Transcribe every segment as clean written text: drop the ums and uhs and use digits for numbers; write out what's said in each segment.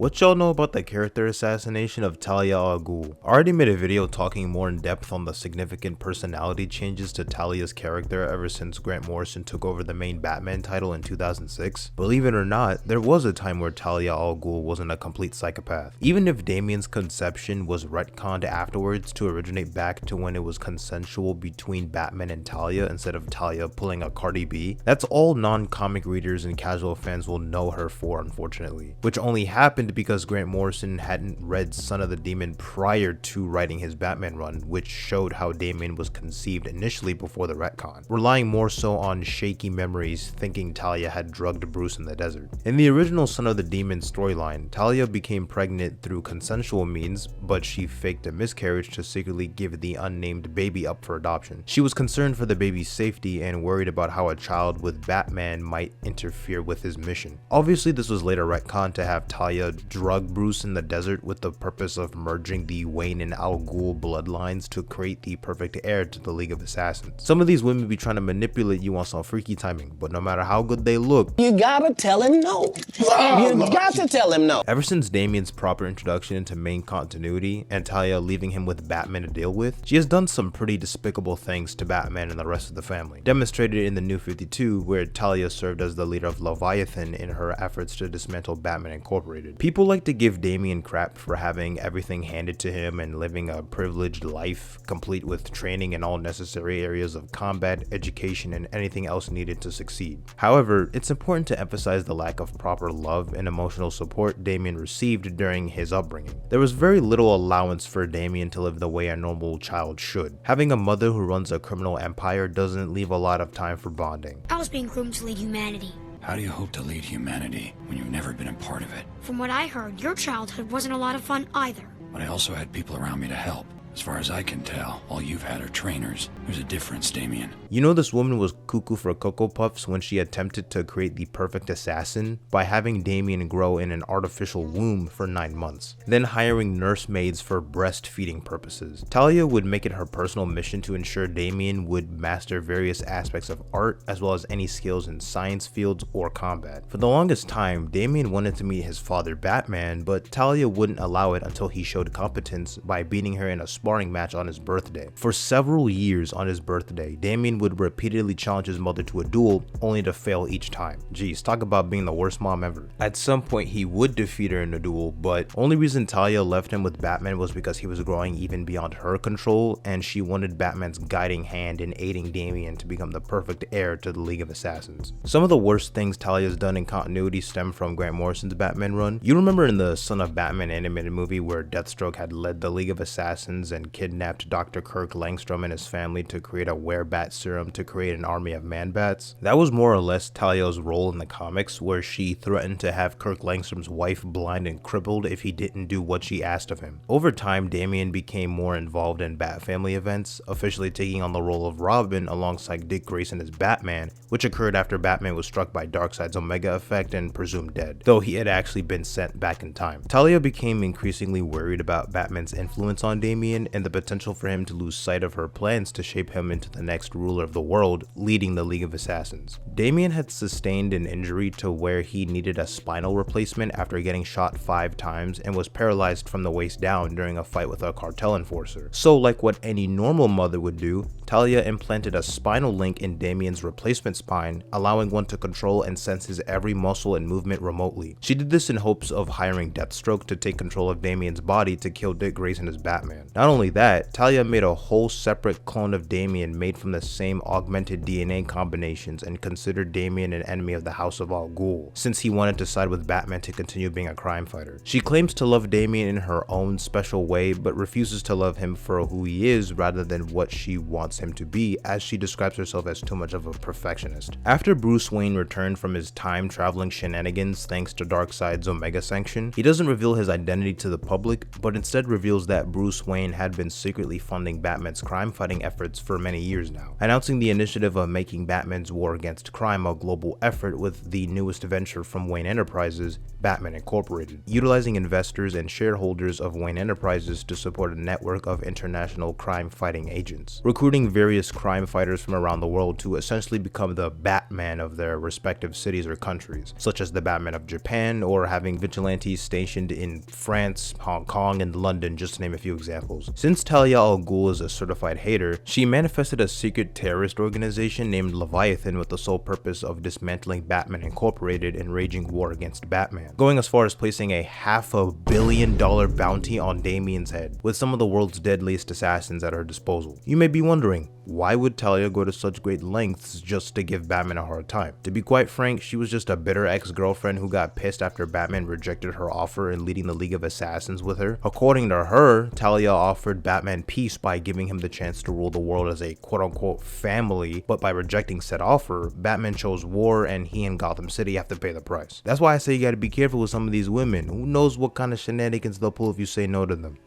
What y'all know about the character assassination of Talia al Ghul? I already made a video talking more in depth on the significant personality changes to Talia's character ever since Grant Morrison took over the main Batman title in 2006. Believe it or not, there was a time where Talia al Ghul wasn't a complete psychopath. Even if Damian's conception was retconned afterwards to originate back to when it was consensual between Batman and Talia instead of Talia pulling a Cardi B, that's all non-comic readers and casual fans will know her for, unfortunately. Which only happened because Grant Morrison hadn't read Son of the Demon prior to writing his Batman run, which showed how Damian was conceived initially before the retcon, relying more so on shaky memories thinking Talia had drugged Bruce in the desert. In the original Son of the Demon storyline, Talia became pregnant through consensual means, but she faked a miscarriage to secretly give the unnamed baby up for adoption. She was concerned for the baby's safety and worried about how a child with Batman might interfere with his mission. Obviously, this was later retconned to have Talia drug Bruce in the desert with the purpose of merging the Wayne and Al Ghul bloodlines to create the perfect heir to the League of Assassins. Some of these women be trying to manipulate you on some freaky timing, but no matter how good they look, you gotta tell him no. You got to tell him no. Ever since Damian's proper introduction into main continuity and Talia leaving him with Batman to deal with, she has done some pretty despicable things to Batman and the rest of the family, demonstrated in the New 52 where Talia served as the leader of Leviathan in her efforts to dismantle Batman Incorporated. People like to give Damian crap for having everything handed to him and living a privileged life, complete with training in all necessary areas of combat, education, and anything else needed to succeed. However, it's important to emphasize the lack of proper love and emotional support Damian received during his upbringing. There was very little allowance for Damian to live the way a normal child should. Having a mother who runs a criminal empire doesn't leave a lot of time for bonding. I was being groomed to lead humanity. How do you hope to lead humanity when you've never been a part of it? From what I heard, your childhood wasn't a lot of fun either. But I also had people around me to help. As far as I can tell, all you've had are trainers. There's a difference, Damian. You know this woman was cuckoo for Cocoa Puffs when she attempted to create the perfect assassin by having Damian grow in an artificial womb for 9 months, then hiring nursemaids for breastfeeding purposes. Talia would make it her personal mission to ensure Damian would master various aspects of art as well as any skills in science fields or combat. For the longest time, Damian wanted to meet his father Batman, but Talia wouldn't allow it until he showed competence by beating her in a sparring match on his birthday. For several years on his birthday, Damian would repeatedly challenge his mother to a duel, only to fail each time. Geez, talk about being the worst mom ever. At some point, he would defeat her in a duel, but only reason Talia left him with Batman was because he was growing even beyond her control, and she wanted Batman's guiding hand in aiding Damian to become the perfect heir to the League of Assassins. Some of the worst things Talia's done in continuity stem from Grant Morrison's Batman run. You remember in the Son of Batman animated movie where Deathstroke had led the League of Assassins and kidnapped Dr. Kirk Langstrom and his family to create a werebat serum to create an army of man-bats? That was more or less Talia's role in the comics, where she threatened to have Kirk Langstrom's wife blind and crippled if he didn't do what she asked of him. Over time, Damian became more involved in Bat Family events, officially taking on the role of Robin alongside Dick Grayson as Batman, which occurred after Batman was struck by Darkseid's Omega effect and presumed dead, though he had actually been sent back in time. Talia became increasingly worried about Batman's influence on Damian and the potential for him to lose sight of her plans to shape him into the next ruler of the world, leading the League of Assassins. Damian had sustained an injury to where he needed a spinal replacement after getting shot 5 times and was paralyzed from the waist down during a fight with a cartel enforcer. So like what any normal mother would do, Talia implanted a spinal link in Damian's replacement spine, allowing one to control and sense his every muscle and movement remotely. She did this in hopes of hiring Deathstroke to take control of Damian's body to kill Dick Grayson as Batman. Not only that, Talia made a whole separate clone of Damian made from the same augmented DNA combinations and considered Damian an enemy of the House of Al Ghul, since he wanted to side with Batman to continue being a crime fighter. She claims to love Damian in her own special way, but refuses to love him for who he is rather than what she wants him to be, as she describes herself as too much of a perfectionist. After Bruce Wayne returned from his time-traveling shenanigans thanks to Darkseid's Omega sanction, he doesn't reveal his identity to the public, but instead reveals that Bruce Wayne had had been secretly funding Batman's crime-fighting efforts for many years now, announcing the initiative of making Batman's war against crime a global effort with the newest venture from Wayne Enterprises, Batman Incorporated, utilizing investors and shareholders of Wayne Enterprises to support a network of international crime-fighting agents, recruiting various crime fighters from around the world to essentially become the Batman of their respective cities or countries, such as the Batman of Japan, or having vigilantes stationed in France, Hong Kong, and London, just to name a few examples. Since Talia al Ghul is a certified hater, she manifested a secret terrorist organization named Leviathan with the sole purpose of dismantling Batman Incorporated and waging war against Batman, going as far as placing a $500 million bounty on Damian's head, with some of the world's deadliest assassins at her disposal. You may be wondering, why would Talia go to such great lengths just to give Batman a hard time? To be quite frank, she was just a bitter ex-girlfriend who got pissed after Batman rejected her offer in leading the League of Assassins with her. According to her, Talia offered Batman peace by giving him the chance to rule the world as a quote-unquote family, but by rejecting said offer, Batman chose war and he and Gotham City have to pay the price. That's why I say you gotta be careful with some of these women. Who knows what kind of shenanigans they'll pull if you say no to them.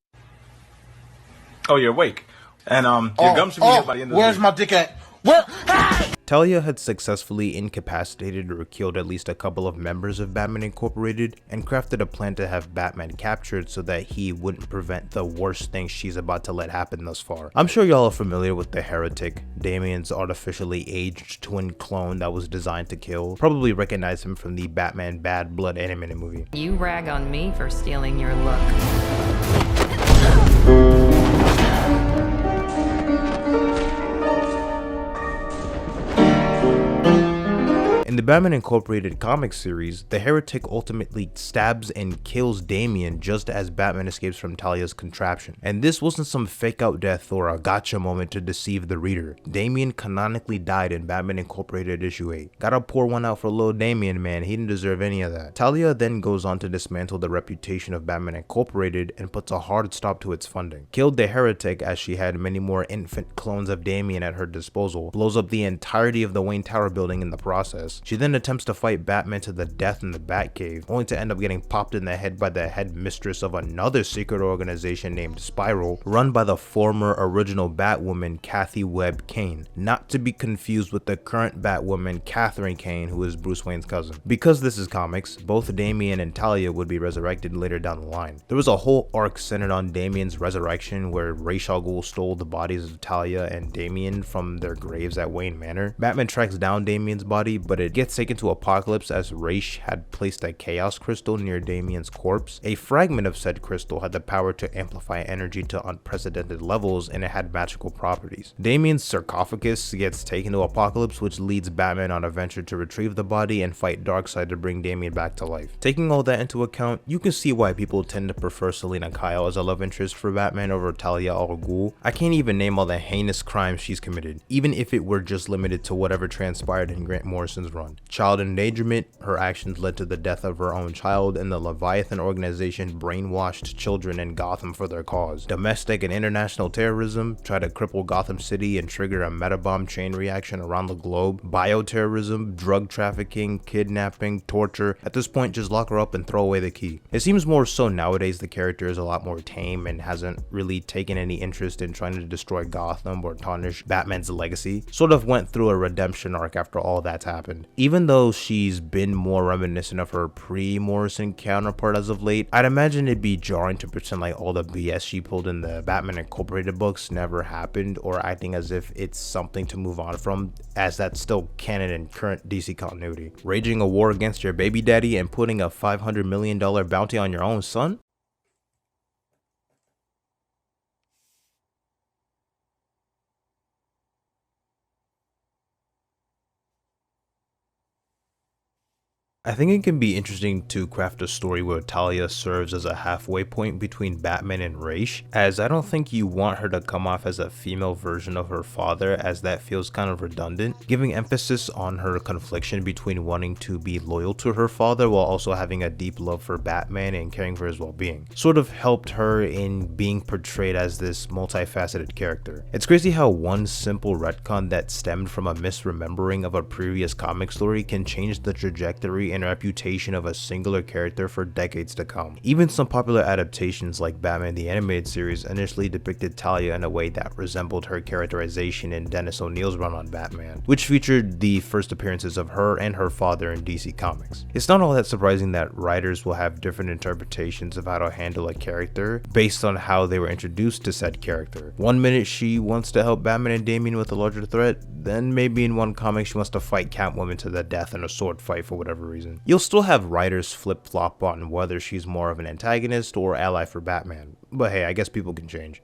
Oh, you're awake. And your gum should be here by the end of the week. Where's my dick at? Where? Talia had successfully incapacitated or killed at least a couple of members of Batman Incorporated and crafted a plan to have Batman captured so that he wouldn't prevent the worst thing she's about to let happen thus far. I'm sure y'all are familiar with the Heretic, Damian's artificially aged twin clone that was designed to kill. Probably recognize him from the Batman Bad Blood animated movie. You rag on me for stealing your look. In the Batman Incorporated comic series, the Heretic ultimately stabs and kills Damian just as Batman escapes from Talia's contraption. And this wasn't some fake out death or a gotcha moment to deceive the reader. Damian canonically died in Batman Incorporated issue 8. Gotta pour one out for little Damian, man, he didn't deserve any of that. Talia then goes on to dismantle the reputation of Batman Incorporated and puts a hard stop to its funding. Killed the Heretic as she had many more infant clones of Damian at her disposal, blows up the entirety of the Wayne Tower building in the process. She then attempts to fight Batman to the death in the Batcave, only to end up getting popped in the head by the headmistress of another secret organization named Spiral, run by the former original Batwoman Kathy Webb Kane, not to be confused with the current Batwoman Catherine Kane, who is Bruce Wayne's cousin. Because this is comics, both Damian and Talia would be resurrected later down the line. There was a whole arc centered on Damian's resurrection where Ra's al Ghul stole the bodies of Talia and Damian from their graves at Wayne Manor. Batman tracks down Damian's body, but it gets taken to Apokolips as Ra's had placed a chaos crystal near Damian's corpse. A fragment of said crystal had the power to amplify energy to unprecedented levels, and it had magical properties. Damian's sarcophagus gets taken to Apokolips, which leads Batman on a venture to retrieve the body and fight Darkseid to bring Damian back to life. Taking all that into account, you can see why people tend to prefer Selina Kyle as a love interest for Batman over Talia al Ghul. I can't even name all the heinous crimes she's committed, even if it were just limited to whatever transpired in Grant Morrison's run. Child endangerment, her actions led to the death of her own child, and the Leviathan organization brainwashed children in Gotham for their cause. Domestic and international terrorism, try to cripple Gotham City and trigger a metabomb chain reaction around the globe. Bioterrorism, drug trafficking, kidnapping, torture. At this point, just lock her up and throw away the key. It seems more so nowadays the character is a lot more tame and hasn't really taken any interest in trying to destroy Gotham or tarnish Batman's legacy. Sort of went through a redemption arc after all that's happened. Even though she's been more reminiscent of her pre-Morrison counterpart as of late, I'd imagine it'd be jarring to pretend like all the BS she pulled in the Batman Incorporated books never happened, or acting as if it's something to move on from, as that's still canon in current DC continuity. Raging a war against your baby daddy and putting a $500 million bounty on your own son? I think it can be interesting to craft a story where Talia serves as a halfway point between Batman and Ra's, as I don't think you want her to come off as a female version of her father, as that feels kind of redundant, giving emphasis on her confliction between wanting to be loyal to her father while also having a deep love for Batman and caring for his well-being. Sort of helped her in being portrayed as this multifaceted character. It's crazy how one simple retcon that stemmed from a misremembering of a previous comic story can change the trajectory and reputation of a singular character for decades to come. Even some popular adaptations like Batman the Animated Series initially depicted Talia in a way that resembled her characterization in Dennis O'Neil's run on Batman, which featured the first appearances of her and her father in DC Comics. It's not all that surprising that writers will have different interpretations of how to handle a character based on how they were introduced to said character. One minute she wants to help Batman and Damian with a larger threat, then maybe in one comic she wants to fight Catwoman to the death in a sword fight for whatever reason. You'll still have writers flip-flop on whether she's more of an antagonist or ally for Batman, but hey, I guess people can change.